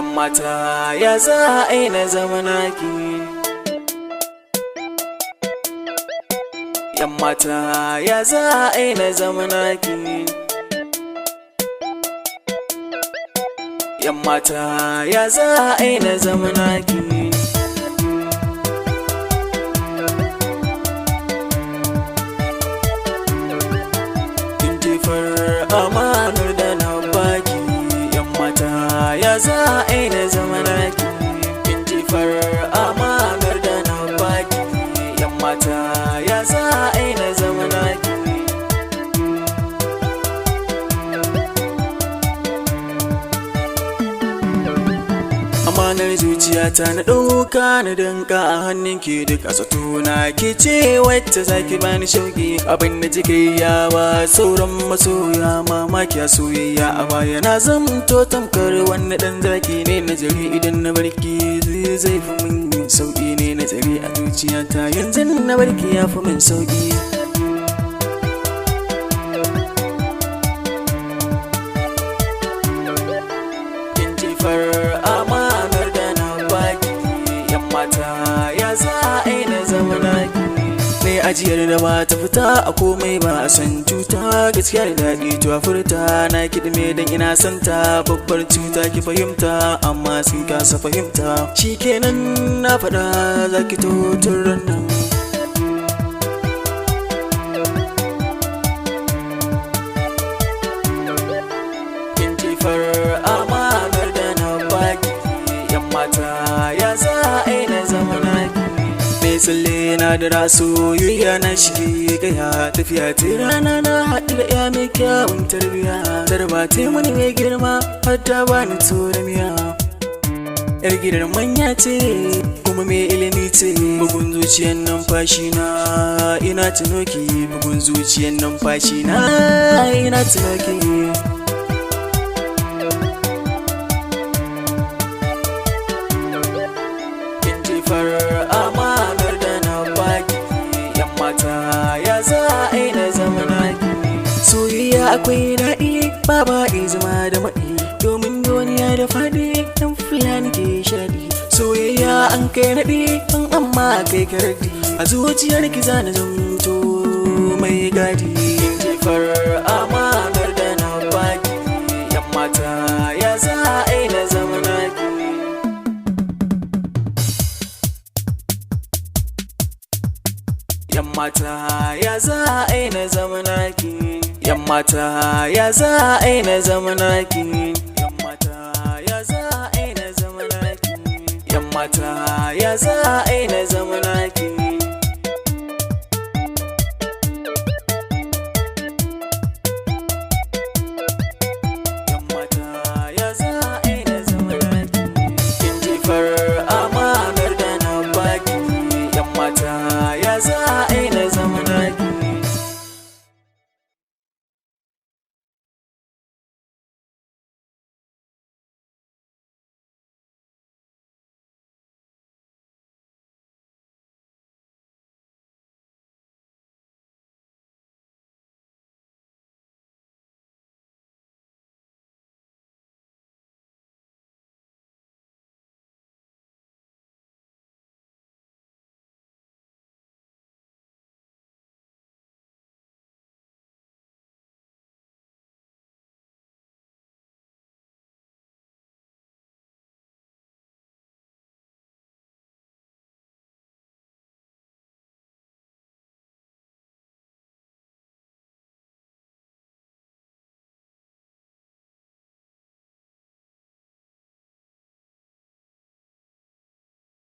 Yammata ya za a yi na zama naki. Yammata ya za a yi na zama naki. Yammata ya za a yi na zama naki. Kin jefar amanar da na baki. Yammata ya za a yi na zama naki. Kin jefar amanar da na baki. Yammata ya za a yi na zama naki. Amanar zuciyata na ɗauka na danka a hannunki, duk a satona ke ce wacce zaki bani shauki. Abin da jike yawa sauran masoya, mamaki a soyayya a baya na zamto tamkar wani ɗan zaki ne na jari. Idan na barki zai fi min sauki ne na jari a zuciyata, yanzu na barki ya fi min sauki. Amanar da na baki. Yammata ya za a yi na zama naki. Mai ajiyar da ba ta fita a komai ba a san cuta, gaskiya da daɗi to a furta na kidme don ina santa. Babbar cuta ki fahimta amma sun kasa fahimta, shikenan na faɗa za ki tun rannan. Kin jefar amanar da na baki. Yammata ya za a yi na zama naki. Mai tsalle na da raso soyayya na shige gaya, tafiya ta rana na haɗu da ya mai kyawun tarbiya. Tarba ta mani mai girma har ta bani miya. Yar gidan manya ce kuma mai ilimi ce. Bugun zuciyar numfashi na ina tunoki. Bugun zuciyar numfashi na ina tunoki. Amanar da na baki. Yammata ya za a yi na zama naki. Soyayya akwai daɗi ba baɗi zama da maɗi, domin duniya da faɗi ɗan fulani ke shaɗi. Soyayya an kai naɗi an amma kai karɗi, a zuciyar ki zana zamto mai gadi. Kin jefar amanar da na baki. Yammata ya za a yi na zama naki. Yammata ya za a yi na zama naki. Yammata ya za a yi na zama naki. Yammata ya za a yi na zama naki. Yammata ya za a yi na zama naki.